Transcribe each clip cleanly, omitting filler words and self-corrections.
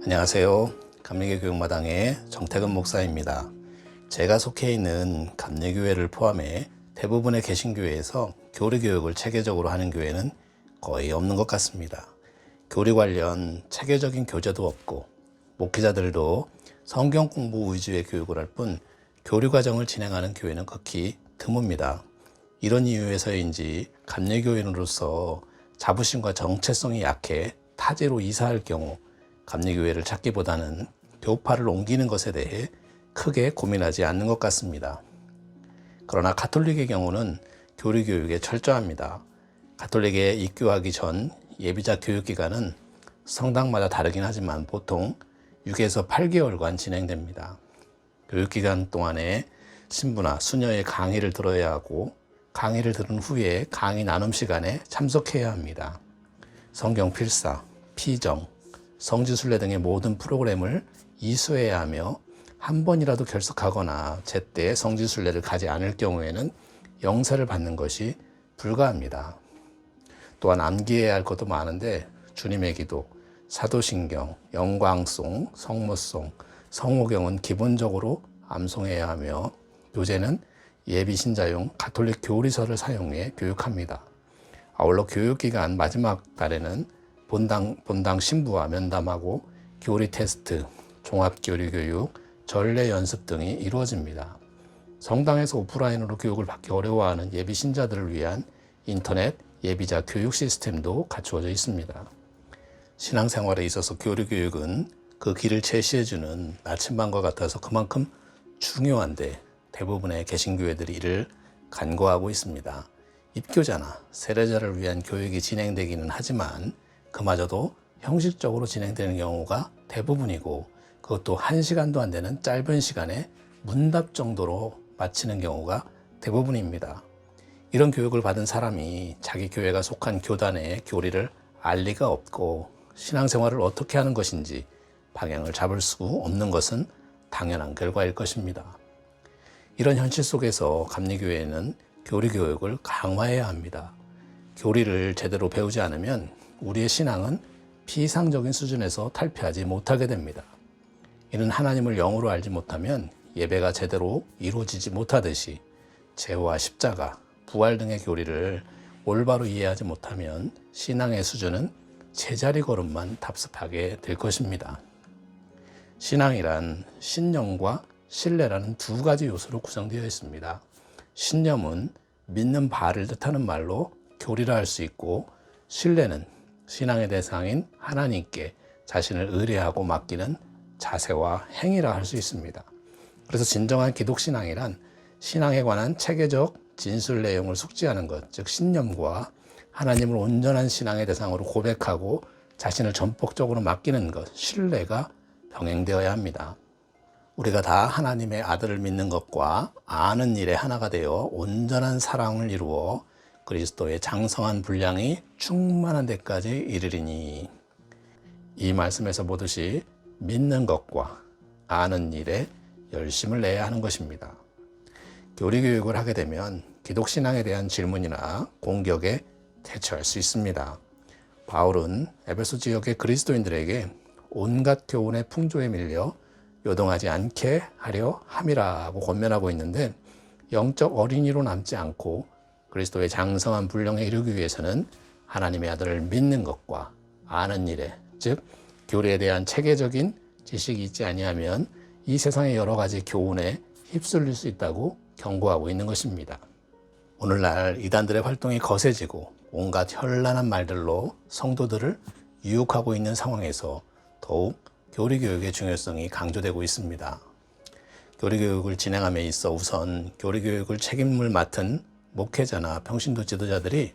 안녕하세요. 감리교 교육마당의 정태근 목사입니다. 제가 속해 있는 감리교회를 포함해 대부분의 개신교회에서 교리 교육을 체계적으로 하는 교회는 거의 없는 것 같습니다. 교리 관련 체계적인 교재도 없고 목회자들도 성경 공부 위주의 교육을 할 뿐 교리 과정을 진행하는 교회는 극히 드뭅니다. 이런 이유에서인지 감리교인으로서 자부심과 정체성이 약해 타지로 이사할 경우 감리교회를 찾기보다는 교파를 옮기는 것에 대해 크게 고민하지 않는 것 같습니다. 그러나 가톨릭의 경우는 교리 교육에 철저합니다. 가톨릭에 입교하기 전 예비자 교육기간은 성당마다 다르긴 하지만 보통 6에서 8개월간 진행됩니다. 교육기간 동안에 신부나 수녀의 강의를 들어야 하고 강의를 들은 후에 강의 나눔 시간에 참석해야 합니다. 성경 필사, 피정, 성지순례 등의 모든 프로그램을 이수해야 하며 한 번이라도 결석하거나 제때 성지순례를 가지 않을 경우에는 영세를 받는 것이 불가합니다. 또한 암기해야 할 것도 많은데 주님의 기도, 사도신경, 영광송, 성모송, 성호경은 기본적으로 암송해야 하며 교재는 예비신자용 가톨릭 교리서를 사용해 교육합니다. 아울러 교육기간 마지막 달에는 본당 신부와 면담하고 교리 테스트, 종합교리 교육, 전례 연습 등이 이루어집니다. 성당에서 오프라인으로 교육을 받기 어려워하는 예비 신자들을 위한 인터넷 예비자 교육 시스템도 갖추어져 있습니다. 신앙생활에 있어서 교리 교육은 그 길을 제시해주는 나침반과 같아서 그만큼 중요한데 대부분의 개신교회들이 이를 간과하고 있습니다. 입교자나 세례자를 위한 교육이 진행되기는 하지만 그마저도 형식적으로 진행되는 경우가 대부분이고 그것도 1시간도 안 되는 짧은 시간에 문답 정도로 마치는 경우가 대부분입니다. 이런 교육을 받은 사람이 자기 교회가 속한 교단의 교리를 알 리가 없고 신앙생활을 어떻게 하는 것인지 방향을 잡을 수 없는 것은 당연한 결과일 것입니다. 이런 현실 속에서 감리교회는 교리 교육을 강화해야 합니다. 교리를 제대로 배우지 않으면 우리의 신앙은 피상적인 수준에서 탈피하지 못하게 됩니다. 이는 하나님을 영으로 알지 못하면 예배가 제대로 이루어지지 못하듯이 제와 십자가, 부활 등의 교리를 올바로 이해하지 못하면 신앙의 수준은 제자리 걸음만 답습하게 될 것입니다. 신앙이란 신념과 신뢰라는 두 가지 요소로 구성되어 있습니다. 신념은 믿는 바를 뜻하는 말로 교리라 할 수 있고 신뢰는 신앙의 대상인 하나님께 자신을 의뢰하고 맡기는 자세와 행위라 할 수 있습니다. 그래서 진정한 기독신앙이란 신앙에 관한 체계적 진술 내용을 숙지하는 것, 즉 신념과 하나님을 온전한 신앙의 대상으로 고백하고 자신을 전폭적으로 맡기는 것, 신뢰가 병행되어야 합니다. 우리가 다 하나님의 아들을 믿는 것과 아는 일에 하나가 되어 온전한 사랑을 이루어 그리스도의 장성한 분량이 충만한 데까지 이르리니, 이 말씀에서 보듯이 믿는 것과 아는 일에 열심을 내야 하는 것입니다. 교리 교육을 하게 되면 기독신앙에 대한 질문이나 공격에 대처할 수 있습니다. 바울은 에베소 지역의 그리스도인들에게 온갖 교훈의 풍조에 밀려 요동하지 않게 하려 함이라고 권면하고 있는데, 영적 어린이로 남지 않고 그리스도의 장성한 분량에 이르기 위해서는 하나님의 아들을 믿는 것과 아는 일에, 즉 교리에 대한 체계적인 지식이 있지 아니하면 이 세상의 여러 가지 교훈에 휩쓸릴 수 있다고 경고하고 있는 것입니다. 오늘날 이단들의 활동이 거세지고 온갖 현란한 말들로 성도들을 유혹하고 있는 상황에서 더욱 교리 교육의 중요성이 강조되고 있습니다. 교리 교육을 진행함에 있어 우선 교리 교육을 책임을 맡은 목회자나 평신도 지도자들이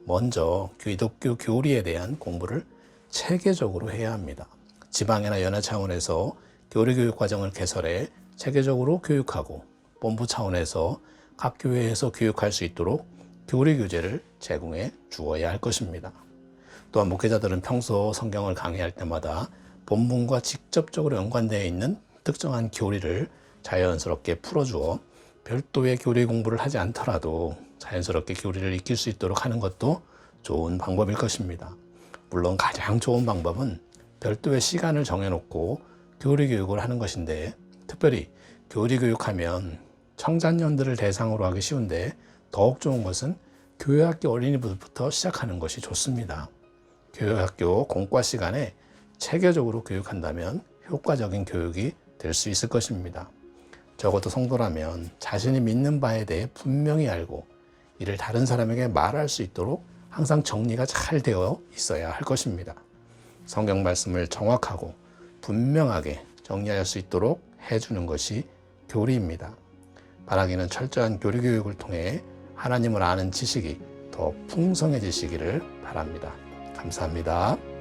먼저 기독교 교리에 대한 공부를 체계적으로 해야 합니다. 지방이나 연화 차원에서 교리 교육 과정을 개설해 체계적으로 교육하고 본부 차원에서 각 교회에서 교육할 수 있도록 교리 교재를 제공해 주어야 할 것입니다. 또한 목회자들은 평소 성경을 강의할 때마다 본문과 직접적으로 연관되어 있는 특정한 교리를 자연스럽게 풀어주어 별도의 교리 공부를 하지 않더라도 자연스럽게 교리를 익힐 수 있도록 하는 것도 좋은 방법일 것입니다. 물론 가장 좋은 방법은 별도의 시간을 정해놓고 교리 교육을 하는 것인데, 특별히 교리 교육하면 청자년들을 대상으로 하기 쉬운데 더욱 좋은 것은 교회학교 어린이부터 시작하는 것이 좋습니다. 교회학교 공과 시간에 체계적으로 교육한다면 효과적인 교육이 될 수 있을 것입니다. 적어도 성도라면 자신이 믿는 바에 대해 분명히 알고 이를 다른 사람에게 말할 수 있도록 항상 정리가 잘 되어 있어야 할 것입니다. 성경 말씀을 정확하고 분명하게 정리할 수 있도록 해주는 것이 교리입니다. 바라기는 철저한 교리 교육을 통해 하나님을 아는 지식이 더 풍성해지시기를 바랍니다. 감사합니다.